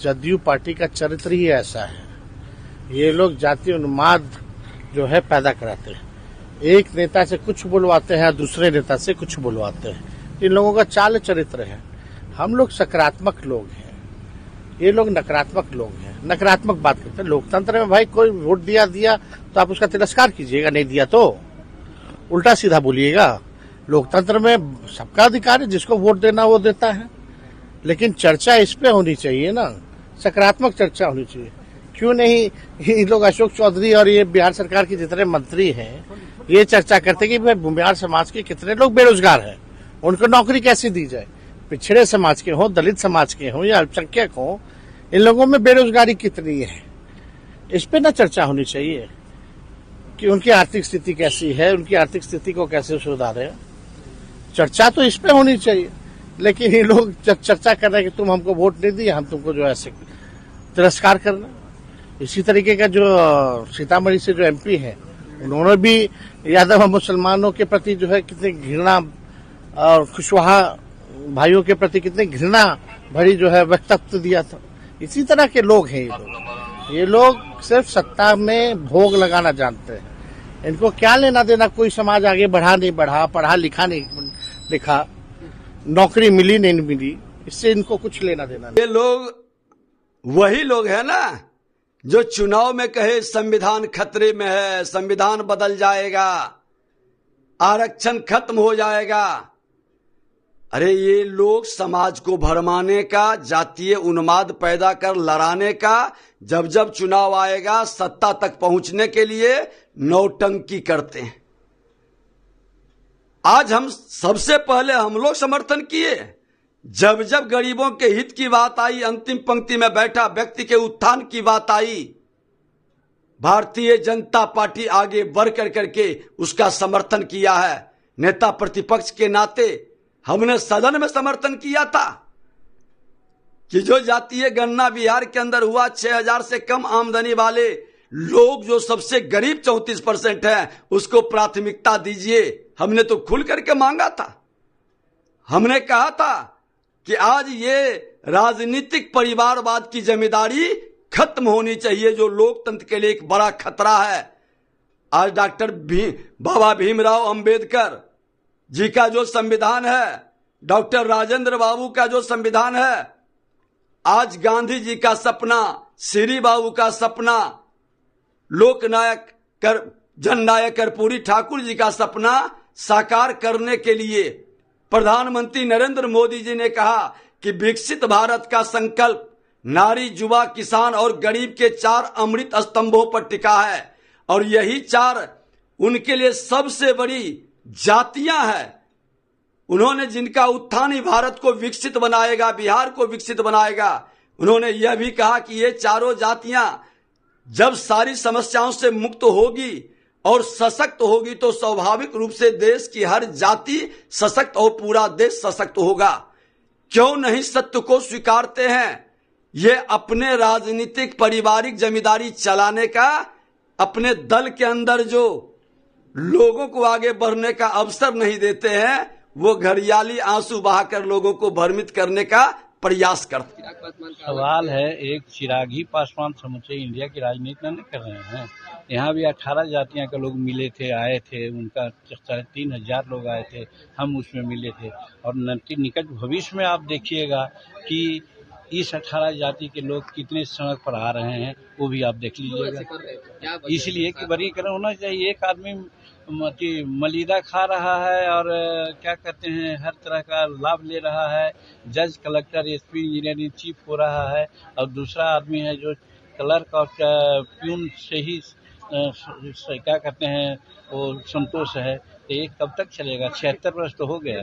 JDU party का चरित्र ही ऐसा है। ये लोग जातीय उन्माद जो है पैदा कराते हैं। एक नेता से कुछ बुलवाते हैं, दूसरे नेता से कुछ बुलवाते हैं। इन लोगों का चाल चरित्र है। हम लोग सकारात्मक लोग हैं, ये लोग नकारात्मक लोग हैं, नकारात्मक बात करते हैं। लोकतंत्र में भाई कोई वोट दिया तो आप उसका तिरस्कार कीजिएगा, नहीं दिया तो उल्टा सीधा बोलिएगा। लोकतंत्र में सबका अधिकार है, जिसको वोट देना वो देता है। लेकिन चर्चा इस पे होनी चाहिए ना, सकारात्मक चर्चा होनी चाहिए। क्यों नहीं ये लोग अशोक चौधरी और ये बिहार सरकार के जितने मंत्री हैं ये चर्चा करते कि भाई बिहार समाज के कितने लोग बेरोजगार हैं, उनको नौकरी कैसे दी जाए। पिछड़े समाज के हों, दलित समाज के हों या अल्पसंख्यक हों, इन लोगों में बेरोजगारी कितनी है, इस पे ना चर्चा होनी चाहिए कि उनकी आर्थिक स्थिति कैसी है, उनकी आर्थिक स्थिति को कैसे सुधारें। चर्चा तो इस पे होनी चाहिए। लेकिन ये लोग जब चर्चा कर रहे हैं कि तुम हमको वोट नहीं दिए, हम तुमको जो है तिरस्कार करना। इसी तरीके का जो सीतामढ़ी से जो एमपी है, उन्होंने भी यादव मुसलमानों के प्रति जो है कितनी घृणा और कुशवाहा भाइयों के प्रति कितनी घृणा भरी जो है वक्तव्य दिया था। इसी तरह के लोग हैं ये लोग सिर्फ सत्ता में भोग लगाना जानते हैं। इनको क्या लेना देना कोई समाज आगे बढ़ा नहीं बढ़ा, पढ़ा लिखा नहीं लिखा, नौकरी मिली नहीं मिली, इससे इनको कुछ लेना देना नहीं। ये लोग वही लोग हैं ना जो चुनाव में कहे संविधान खतरे में है, संविधान बदल जाएगा, आरक्षण खत्म हो जाएगा। अरे ये लोग समाज को भरमाने का, जातीय उन्माद पैदा कर लड़ाने का, जब जब चुनाव आएगा सत्ता तक पहुंचने के लिए नौटंकी करते हैं। आज हम सबसे पहले हम लोग समर्थन किए, जब जब गरीबों के हित की बात आई, अंतिम पंक्ति में बैठा व्यक्ति के उत्थान की बात आई, भारतीय जनता पार्टी आगे बढ़ करके उसका समर्थन किया है। नेता प्रतिपक्ष के नाते हमने सदन में समर्थन किया था कि जो जातीय गणना बिहार के अंदर हुआ, 6,000 से कम आमदनी वाले लोग जो सबसे गरीब 34% है, उसको प्राथमिकता दीजिए। हमने तो खुल करके मांगा था। हमने कहा था कि आज ये राजनीतिक परिवारवाद की जिम्मेदारी खत्म होनी चाहिए, जो लोकतंत्र के लिए एक बड़ा खतरा है। आज डॉक्टर बाबा भीमराव अंबेडकर जी का जो संविधान है, डॉक्टर राजेंद्र बाबू का जो संविधान है, आज गांधी जी का सपना, श्री बाबू का सपना, लोकनायक जननायक कर्पूरी ठाकुर जी का सपना साकार करने के लिए प्रधानमंत्री नरेंद्र मोदी जी ने कहा कि विकसित भारत का संकल्प नारी, युवा, किसान और गरीब के 4 अमृत स्तंभों पर टिका है। और यही 4 उनके लिए सबसे बड़ी जातियां हैं। उन्होंने जिनका उत्थान ही भारत को विकसित बनाएगा, बिहार को विकसित बनाएगा। उन्होंने यह भी कहा कि ये चारों जातियां जब सारी समस्याओं से मुक्त होगी और सशक्त होगी तो स्वाभाविक रूप से देश की हर जाति सशक्त और पूरा देश सशक्त होगा। क्यों नहीं सत्य को स्वीकारते हैं? ये अपने राजनीतिक पारिवारिक जिम्मेदारी चलाने का, अपने दल के अंदर जो लोगों को आगे बढ़ने का अवसर नहीं देते हैं, वो घड़ियाली आंसू बहाकर लोगों को भ्रमित करने का प्रयास करते हैं। सवाल है, एक चिरागी पासवान समूचे इंडिया की राजनीति नहीं कर रहे हैं। यहाँ भी 18 जातियां के लोग मिले थे, आए थे, उनका 3,500 लोग आए थे, हम उसमें मिले थे। और निकट भविष्य में आप देखिएगा कि इस 18 जाति के लोग कितने सड़क पर आ रहे हैं, वो भी आप देख लीजिएगा। इसलिए कि वर्गीकरण होना चाहिए। एक आदमी मलिदा खा रहा है और क्या कहते हैं, हर तरह का लाभ ले रहा है, जज, कलेक्टर, एसपी, इंजीनियरिंग चीफ हो रहा है, और दूसरा आदमी है जो क्लर्क और प्यून से ही क्या कहते हैं वो संतोष है। तो ये कब तक चलेगा? 76 वर्ष तो हो गया।